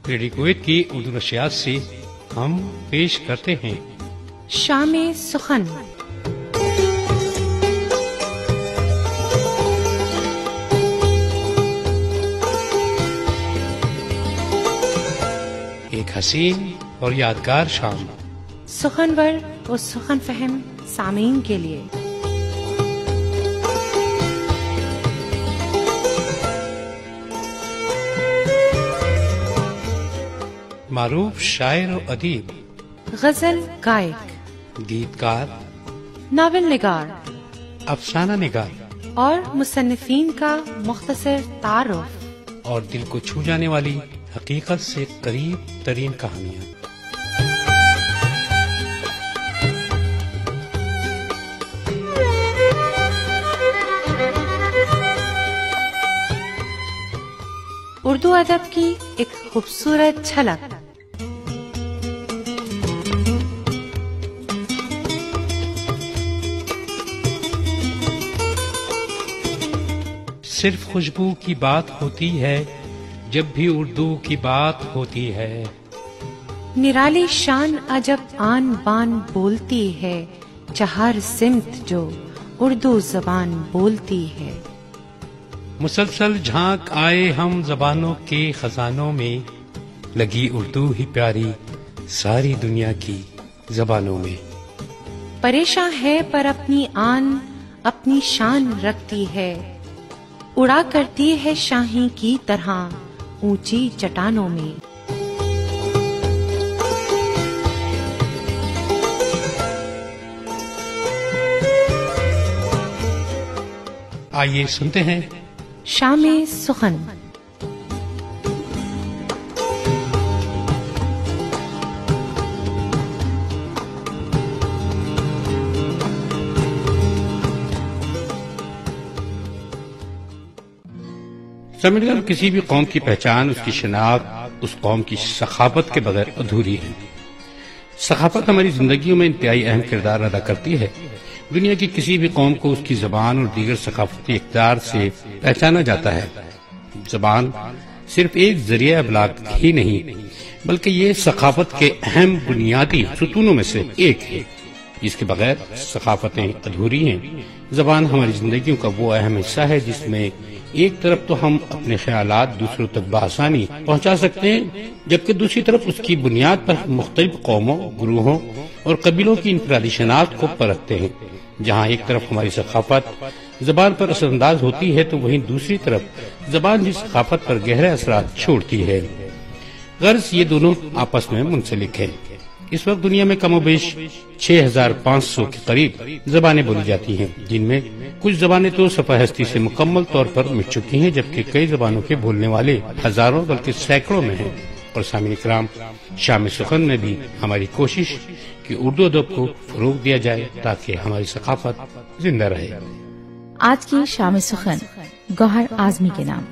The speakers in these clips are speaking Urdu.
ریڈیو کویت کی اردو نشریات سے ہم پیش کرتے ہیں شام سخن۔ ایک حسین اور یادگار شام، سخنور و سخن فہم سامعین کے لیے۔ معروف شاعر و ادیب، غزل گائک، گیتکار، ناول نگار افسانہ نگار اور مصنفین کا مختصر تعارف، اور دل کو چھو جانے والی حقیقت سے قریب ترین کہانیاں۔ اردو ادب کی ایک خوبصورت جھلک۔ صرف خوشبو کی بات ہوتی ہے جب بھی اردو کی بات ہوتی ہے، نرالی شان عجب آن بان بولتی ہے، چہار سمت جو اردو زبان بولتی ہے۔ مسلسل جھانک آئے ہم زبانوں کے خزانوں میں، لگی اردو ہی پیاری ساری دنیا کی زبانوں میں۔ پریشاں ہے پر اپنی آن اپنی شان رکھتی ہے، اڑا کرتی ہے شاہی کی طرح اونچی چٹانوں میں۔ آئیے سنتے ہیں شام سخن۔ سمجھنا، کسی بھی قوم کی پہچان، اس کی شناخت اس قوم کی ثقافت کے بغیر ادھوری ہے۔ ثقافت ہماری زندگیوں میں انتہائی اہم کردار ادا کرتی ہے۔ دنیا کی کسی بھی قوم کو اس کی زبان اور دیگر ثقافتی اقدار سے پہچانا جاتا ہے۔ زبان صرف ایک ذریعہ ابلاغ ہی نہیں، بلکہ یہ ثقافت کے اہم بنیادی ستونوں میں سے ایک ہے، جس کے بغیر ثقافتیں ادھوری ہیں۔ زبان ہماری زندگیوں کا وہ اہم حصہ ہے جس میں ایک طرف تو ہم اپنے خیالات دوسروں تک بآسانی پہنچا سکتے ہیں، جبکہ دوسری طرف اس کی بنیاد پر مختلف قوموں، گروہوں اور قبیلوں کی انفرادی شناخت کو پرکھتے ہیں۔ جہاں ایک طرف ہماری ثقافت زبان پر اثر انداز ہوتی ہے تو وہیں دوسری طرف زبان بھی ثقافت پر گہرے اثرات چھوڑتی ہے۔ غرض یہ دونوں آپس میں منسلک ہیں۔ اس وقت دنیا میں کم و بیش 6500 کے قریب زبانیں بولی جاتی ہیں، جن میں کچھ زبانیں تو صفحہ ہستی سے مکمل طور پر مٹ چکی ہیں، جبکہ کئی زبانوں کے بولنے والے ہزاروں بلکہ سینکڑوں میں ہیں۔ اور سامعین کرام، شام سخن میں بھی ہماری کوشش کہ اردو ادب کو فروغ دیا جائے تاکہ ہماری ثقافت زندہ رہے۔ آج کی شام سخن گوہر اعظمی کے نام۔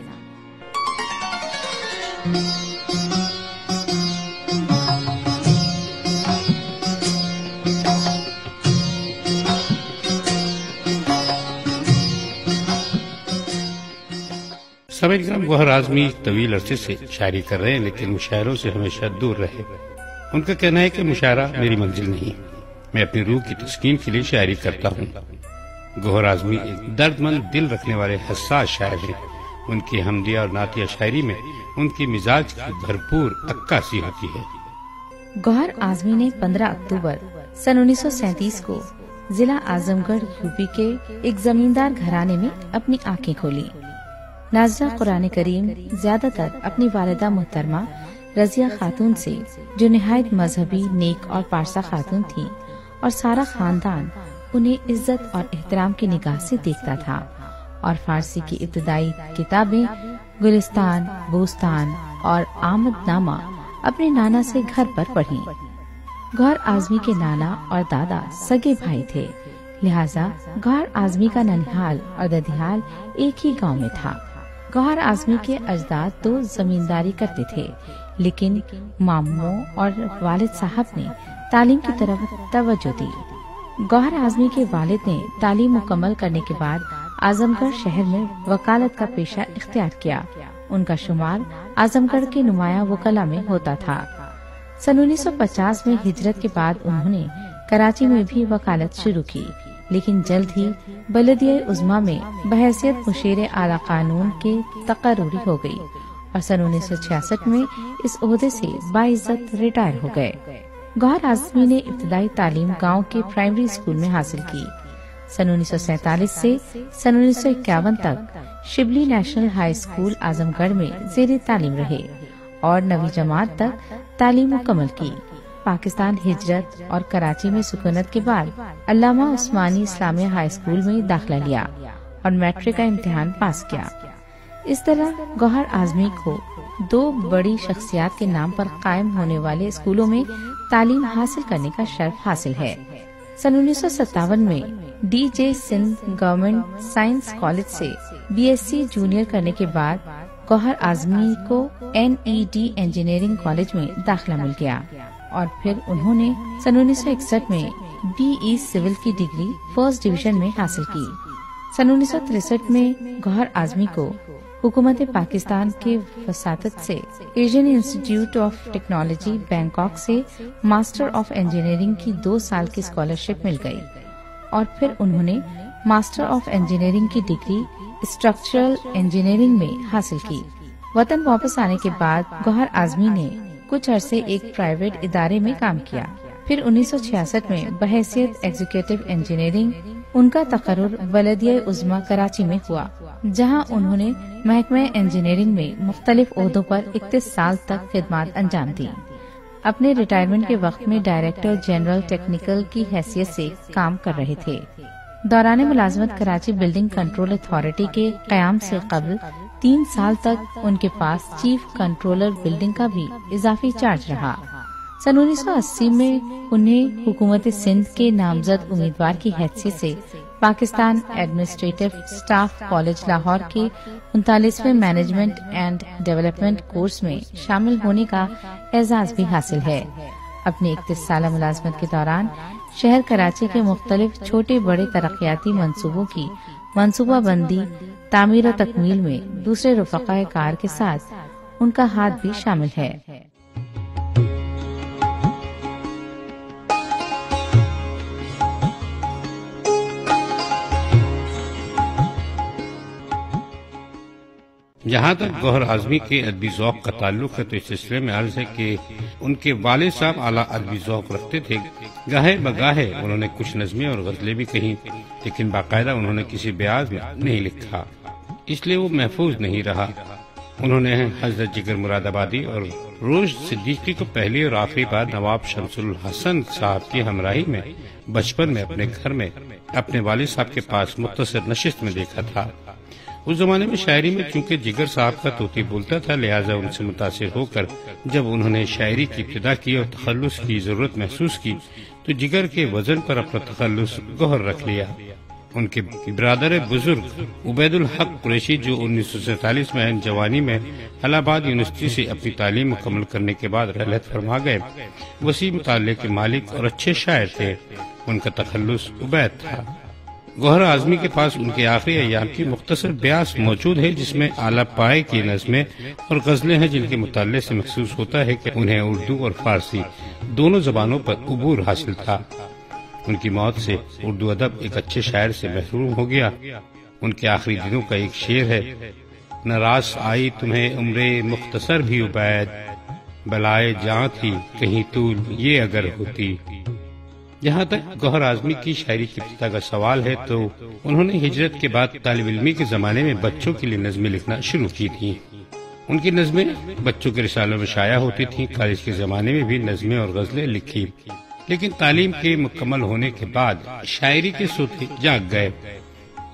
سامعین کرام، گوہر اعظمی طویل عرصے سے شاعری کر رہے ہیں، لیکن مشاعروں سے ہمیشہ دور رہے۔ ان کا کہنا ہے کہ مشاعرہ میری منزل نہیں، میں اپنی روح کی تسکین کے لیے شاعری کرتا ہوں۔ گوہر اعظمی ایک درد مند دل رکھنے والے حساس شاعر ہیں۔ ان کی حمدیہ اور نعتیہ شاعری میں ان کی مزاج کی بھرپور عکاسی ہوتی ہے۔ گوہر اعظمی نے 15 اکتوبر سن 1937 کو ضلع اعظم گڑھ یوپی کے ایک زمیندار گھرانے میں اپنی آنکھیں کھولی۔ ناظرہ قرآن کریم زیادہ تر اپنی والدہ محترمہ رضیہ خاتون سے، جو نہایت مذہبی، نیک اور پارسا خاتون تھی، اور سارا خاندان انہیں عزت اور احترام کی نگاہ سے دیکھتا تھا، اور فارسی کی ابتدائی کتابیں گلستان، بوستان اور آمد نامہ اپنے نانا سے گھر پر پڑھی۔ گوہر اعظمی کے نانا اور دادا سگے بھائی تھے، لہذا گوہر اعظمی کا ننہال اور ددھیال ایک ہی گاؤں میں تھا۔ گوہر اعظمی کے اجداد تو زمینداری کرتے تھے، لیکن ماموں اور والد صاحب نے تعلیم کی طرف توجہ دی۔ گوہر اعظمی کے والد نے تعلیم مکمل کرنے کے بعد اعظم گڑھ شہر میں وکالت کا پیشہ اختیار کیا۔ ان کا شمار اعظم گڑھ کے نمایاں وکلا میں ہوتا تھا۔ سن 1950 میں ہجرت کے بعد انہوں نے کراچی میں بھی وکالت شروع کی، لیکن جلد ہی بلدیہ عظمیٰ میں بحیثیت مشیر اعلی قانون کے تقرری ہو گئی اور سن 1966 میں اس عہدے سے باعزت ریٹائر ہو گئے۔ گوہر اعظمی نے ابتدائی تعلیم گاؤں کے پرائمری اسکول میں حاصل کی۔ سن 1947 سے سن 1951 تک شبلی نیشنل ہائی اسکول اعظم گڑھ میں زیر تعلیم رہے اور 9ویں جماعت تک تعلیم مکمل کی۔ پاکستان ہجرت اور کراچی میں سکونت کے بعد علامہ عثمانی اسلامیہ ہائی اسکول میں داخلہ لیا اور میٹرک کا امتحان پاس کیا۔ اس طرح گوہر اعظمی کو 2 بڑی شخصیات کے نام پر قائم ہونے والے اسکولوں میں تعلیم حاصل کرنے کا شرف حاصل ہے۔ سن 1957 میں D J Sindh government science college سے BSc جونیئر کرنے کے بعد گوہر اعظمی کو NED انجینئرنگ کالج میں داخلہ مل گیا اور پھر انہوں نے سن 1961 میں BE سول کی ڈگری فرسٹ ڈویژن میں حاصل کی۔ سن 1963 میں گوہر اعظمی کو حکومت پاکستان کے وساطت سے Asian institute of technology Bangkok سے ماسٹر آف انجینئرنگ کی 2 سال کی اسکالرشپ مل گئی اور پھر انہوں نے ماسٹر آف انجینئرنگ کی ڈگری اسٹرکچرل انجینئرنگ میں حاصل کی۔ وطن واپس آنے کے بعد گوہر اعظمی نے کچھ عرصے ایک پرائیویٹ ادارے میں کام کیا۔ پھر 1966 میں بحیثیت ایگزیکٹو انجینئرنگ ان کا تقرر بلدیہ عظمیٰ کراچی میں ہوا، جہاں انہوں نے محکمہ انجینئرنگ میں مختلف عہدوں پر 31 سال تک خدمات انجام دی۔ اپنے ریٹائرمنٹ کے وقت میں ڈائریکٹر جنرل ٹیکنیکل کی حیثیت سے کام کر رہے تھے۔ دوران ملازمت کراچی بلڈنگ کنٹرول اتھارٹی کے قیام سے قبل 3 سال تک ان کے پاس چیف کنٹرولر بلڈنگ کا بھی اضافی چارج رہا۔ سن 1980 میں انہیں حکومت سندھ کے نامزد امیدوار کی حیثیت سے Pakistan administrative staff college Lahore کے 39ویں مینجمنٹ اینڈ ڈیولپمنٹ کورس میں شامل ہونے کا اعزاز بھی حاصل ہے۔ اپنی 31 سالہ ملازمت کے دوران شہر کراچی کے مختلف چھوٹے بڑے ترقیاتی منصوبوں کی منصوبہ بندی، تعمیر و تکمیل میں دوسرے رفقائے کار کے ساتھ ان کا ہاتھ بھی شامل ہے۔ جہاں تک گوہر اعظمی کے ادبی ذوق کا تعلق ہے تو اس سلسلے میں عرض ہے کہ ان کے والد صاحب اعلیٰ ادبی ذوق رکھتے تھے۔ گاہے بگاہے انہوں نے کچھ نظمیں اور غزلیں بھی کہیں، لیکن باقاعدہ انہوں نے کسی بیاض میں نہیں لکھا، اس لیے وہ محفوظ نہیں رہا۔ انہوں نے حضرت جگر مراد آبادی اور روش صدیقی کو پہلی اور آخری بار نواب شمس الحسن صاحب کی ہمراہی میں بچپن میں اپنے گھر میں اپنے والد صاحب کے پاس مختصر نشست میں دیکھا تھا۔ اس زمانے میں شاعری میں چونکہ جگر صاحب کا طوطی بولتا تھا، لہٰذا ان سے متاثر ہو کر جب انہوں نے شاعری کی ابتدا کی اور تخلص کی ضرورت محسوس کی تو جگر کے وزن پر اپنا تخلص گوہر رکھ لیا۔ ان کے برادر بزرگ عبید الحق قریشی جو 1947 میں جوانی میں الہ آباد یونیورسٹی سے اپنی تعلیم مکمل کرنے کے بعد رحلت فرما گئے، وسیع مطالعے کے مالک اور اچھے شاعر تھے۔ ان کا تخلص عبید تھا۔ گوہر اعظمی کے پاس ان کے آخری ایام کی مختصر بیاس موجود ہے جس میں اعلیٰ پائے کی نظمیں اور غزلیں ہیں، جن کے مطالعے سے محسوس ہوتا ہے کہ انہیں اردو اور فارسی دونوں زبانوں پر عبور حاصل تھا۔ ان کی موت سے اردو ادب ایک اچھے شاعر سے محروم ہو گیا۔ ان کے آخری دنوں کا ایک شعر ہے: نہ راس آئی تمہیں عمر مختصر بھی عبید، بلائے جاں تھی کہیں طول یہ اگر ہوتی۔ جہاں تک گوہر اعظمی کی شاعری کی ابتدا کا سوال ہے تو انہوں نے ہجرت کے بعد طالب علمی کے زمانے میں بچوں کے لیے نظمیں لکھنا شروع کی تھیں۔ ان کی نظمیں بچوں کے رسالوں میں شائع ہوتی تھیں۔ کالج کے زمانے میں بھی نظمیں اور غزلیں لکھی، لیکن تعلیم کے مکمل ہونے کے بعد شاعری کے سوتے جاگ گئے۔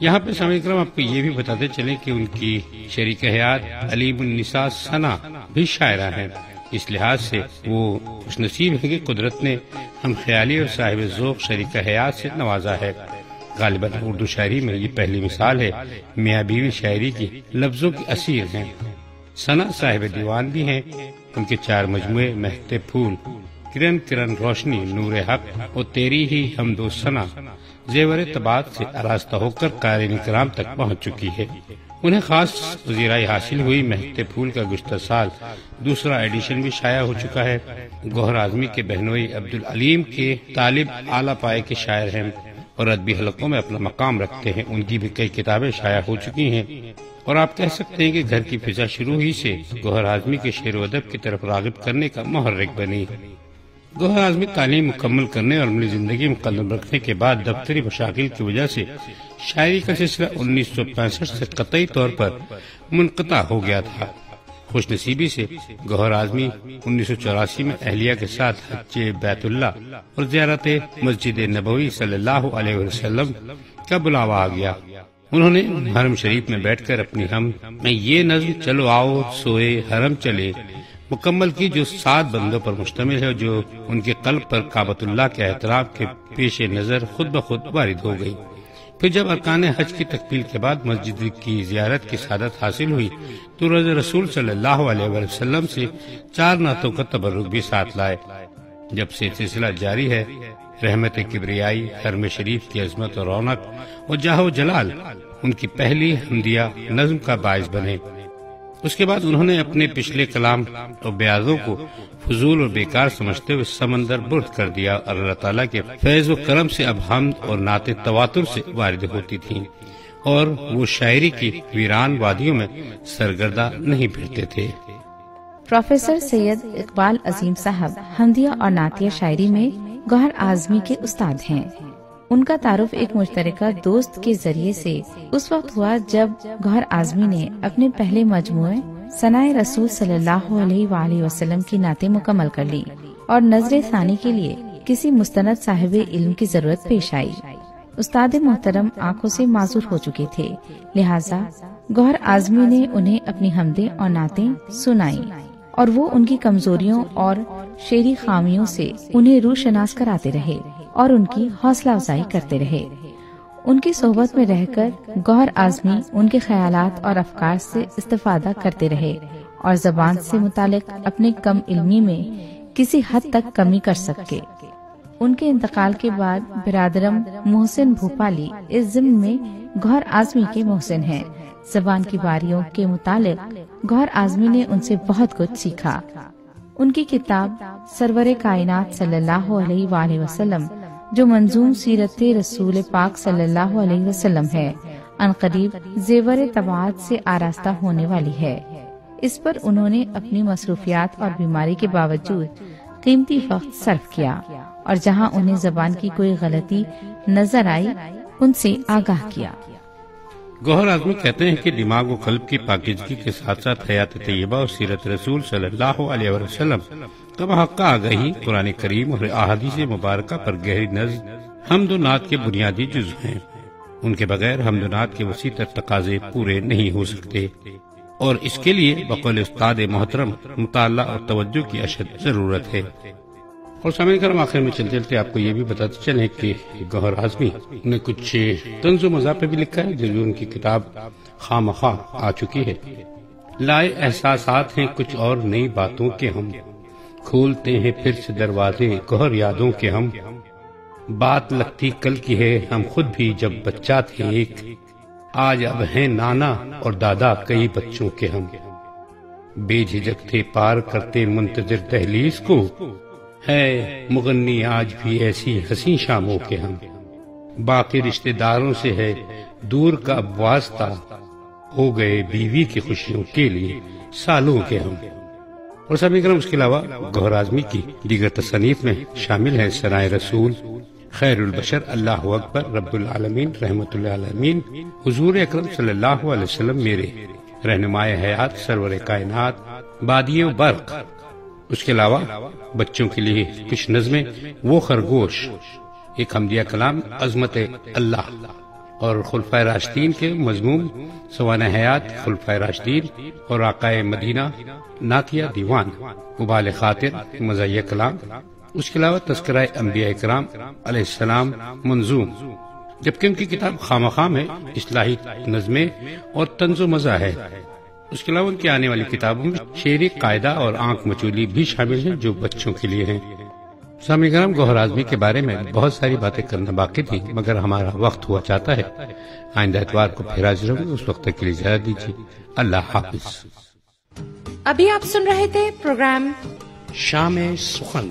یہاں پہ سامعین کرام آپ کو یہ بھی بتاتے چلیں کہ ان کی شریک حیات علیم النساء ثنا بھی شاعرہ ہیں۔ اس لحاظ سے وہ خوش نصیب ہے کہ قدرت نے ہم خیالی اور صاحب ذوق شریک حیات سے نوازا ہے۔ غالباً اردو شاعری میں یہ پہلی مثال ہے۔ میاں بیوی شاعری کی لفظوں کی اسیر ہیں۔ ثنا صاحب دیوان بھی ہیں۔ ان کے 4 مجموعے مہکتے پھول، کرن کرن روشنی، نور حق اور تیری ہی حمد و ثنا زیور طباعت سے آراستہ ہو کر قارئین کرام تک پہنچ چکی ہے۔ انہیں خاص پذیرائی حاصل ہوئی۔ مہکتے پھول کا گزشتہ سال دوسرا ایڈیشن بھی شائع ہو چکا ہے۔ گوہر اعظمی کے بہنوئی عبدالعلیم کے طالب اعلیٰ پائے کے شاعر ہیں اور ادبی حلقوں میں اپنا مقام رکھتے ہیں۔ ان کی بھی کئی کتابیں شائع ہو چکی ہیں اور آپ کہہ سکتے ہیں کہ گھر کی فضا شروع ہی سے گوہر اعظمی کے شعر و ادب کی طرف راغب کرنے کا محرک بنی۔ گوہر اعظمی تعلیم مکمل کرنے اور عملی زندگی میں قدم رکھنے کے بعد دفتری مشاغل کی وجہ سے شاعری کا سلسلہ 1965 سے قطعی طور پر منقطع ہو گیا تھا۔ خوش نصیبی سے گوہر اعظمی 1984 میں اہلیہ کے ساتھ حج بیت اللہ اور زیارت مسجد نبوی صلی اللہ علیہ وسلم کا بلاوا آ گیا۔ انہوں نے حرم شریف میں بیٹھ کر اپنی ہم میں یہ نظم چلو آؤ سوئے حرم چلے مکمل کی، جو 7 بندوں پر مشتمل ہے، جو ان کے قلب پر کعبۃ اللہ کے احترام کے پیش نظر خود بخود وارد ہو گئی۔ پھر جب ارکان حج کی تکمیل کے بعد مسجد کی زیارت کی سعادت حاصل ہوئی تو روز رسول صلی اللہ علیہ وسلم سے 4 نعتوں کا تبرک بھی ساتھ لائے۔ جب سے سلسلہ جاری ہے، رحمت کبریائی، حرم شریف کی عظمت اور رونق اور جاہ و جلال ان کی پہلی حمدیہ نظم کا باعث بنے۔ اس کے بعد انہوں نے اپنے پچھلے کلام اور بیاضوں کو فضول اور بیکار سمجھتے ہوئے سمندر برد کر دیا اور اللہ تعالیٰ کے فیض و کرم سے اب حمد اور نعتیں تواتر سے وارد ہوتی تھیں اور وہ شاعری کی ویران وادیوں میں سرگردہ نہیں پھرتے تھے۔ پروفیسر سید اقبال عظیم صاحب حمدیہ اور نعتیہ شاعری میں گوہر اعظمی کے استاد ہیں۔ ان کا تعارف ایک مشترکہ دوست کے ذریعے سے اس وقت ہوا جب گوہر اعظمی نے اپنے پہلے مجموعے ثنائے رسول صلی اللہ علیہ وآلہ وسلم کی نعتیں مکمل کر لی اور نظر ثانی کے لیے کسی مستند صاحب علم کی ضرورت پیش آئی۔ استاد محترم آنکھوں سے معذور ہو چکے تھے، لہٰذا گوہر اعظمی نے انہیں اپنی حمدیں اور نعتیں سنائیں اور وہ ان کی کمزوریوں اور شعری خامیوں سے انہیں روشناس کراتے رہے اور ان کی حوصلہ افزائی کرتے رہے۔ ان کی صحبت میں رہ کر گوہر اعظمی ان کے خیالات اور افکار سے استفادہ کرتے رہے اور زبان سے متعلق اپنے کم علمی میں کسی حد تک کمی کر سکے۔ ان کے انتقال کے بعد برادرم محسن بھوپالی اس ضمن میں گوہر اعظمی کے محسن ہیں۔ زبان کی باریوں کے متعلق گوہر اعظمی نے ان سے بہت کچھ سیکھا۔ ان کی کتاب سرور کائنات صلی اللہ علیہ وآلہ وسلم، جو منظوم سیرت رسول پاک صلی اللہ علیہ وسلم ہے، عنقریب زیور طباعت سے آراستہ ہونے والی ہے۔ اس پر انہوں نے اپنی مصروفیات اور بیماری کے باوجود قیمتی وقت صرف کیا اور جہاں انہیں زبان کی کوئی غلطی نظر آئی ان سے آگاہ کیا۔ گوہر اعظمی کہتے ہیں کہ دماغ و قلب کی پاکیزگی کے ساتھ ساتھ حیات طیبہ اور سیرت رسول صلی اللہ علیہ وسلم کا بحق آگاہی قرآن کریم اور احادیث مبارکہ پر گہری نظر حمد و نعت کے بنیادی جزو ہیں۔ ان کے بغیر حمد و نعت کے وسیع تر تقاضے پورے نہیں ہو سکتے اور اس کے لیے بقول استاد محترم مطالعہ اور توجہ کی اشد ضرورت ہے۔ اور سامعین کرام، آخر میں چلتے چلتے آپ کو یہ بھی بتاتے چلیں کہ گوہر اعظمی نے کچھ طنز و مزاح پہ بھی لکھا ہے، جو ان کی کتاب خامخواہ آ چکی ہے۔ لائے احساسات ہیں کچھ اور نئی باتوں کے، ہم کھولتے ہیں پھر سے دروازے گوہر یادوں کے، ہم بات لگتی کل کی ہے، ہم خود بھی جب بچہ تھے ایک، آج اب ہیں نانا اور دادا کئی بچوں کے، ہم بے جھجک تھے پار کرتے منتظر دہلیز کو، ہے مغنی آج بھی ایسی حسین شاموں کے، ہم باقی رشتہ داروں سے ہے دور کا اب واسطہ، ہو گئے بیوی کی خوشیوں کے لیے سالوں کے، ہم۔ اور سبھی کرم اس کے علاوہ گوہر اعظمی کی دیگر تصانیف میں شامل ہیں ثنائے رسول، خیر البشر، اللہ اکبر، رب العالمین، رحمت العالمین، حضور اکرم صلی اللہ علیہ وسلم میرے رہنمائے حیات، سرور کائنات، بادی و برق۔ اس کے علاوہ بچوں کے لیے کچھ نظمیں، وہ خرگوش، ایک حمدیہ کلام عظمت اللہ، اور خلفائے راشدین کے مضمون سوانح حیات خلفائے راشدین اور آقائے مدینہ، نعتیہ دیوان، ابال خاطر، مزاحیہ کلام۔ اس کے علاوہ تذکرہ انبیاء کرام علیہ السلام منظوم، جبکہ ان کی کتاب خامخواہ میں اصلاحی نظمیں اور طنز و مزاح ہے۔ اس کے علاوہ ان کی آنے والی کتابوں میں شعری قاعدہ اور آنکھ مچولی بھی شامل ہیں، جو بچوں کے لیے ہیں۔ سامعین کرام، گوہر اعظمی کے بارے میں بہت ساری باتیں کرنا باقی تھی، مگر ہمارا وقت ہوا چاہتا ہے۔ آئندہ اتوار کو پھر حاضر ہوں گے، اس وقت تک کے لیے اجازت دیجیے۔ اللہ حافظ۔ ابھی آپ سن رہے تھے پروگرام شام سخن۔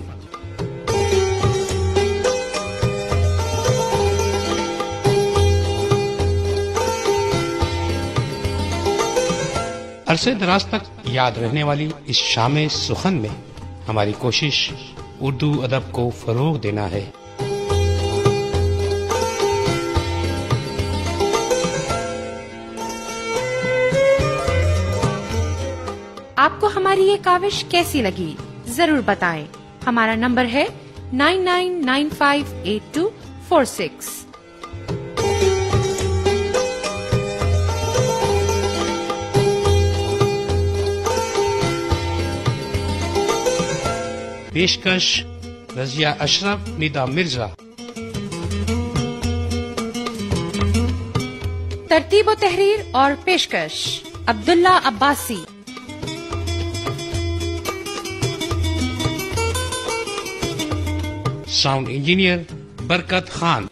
عرصے دراز تک یاد رہنے والی اس شام سخن میں ہماری کوشش اردو ادب کو فروغ دینا ہے۔ آپ کو ہماری یہ کاوش کیسی لگی ضرور بتائیں۔ ہمارا نمبر ہے 99958246۔ پیشکش رضیہ اشرف، ندا مرزا۔ ترتیب و تحریر اور پیشکش عبداللہ عباسی۔ ساؤنڈ انجینئر برکت خان۔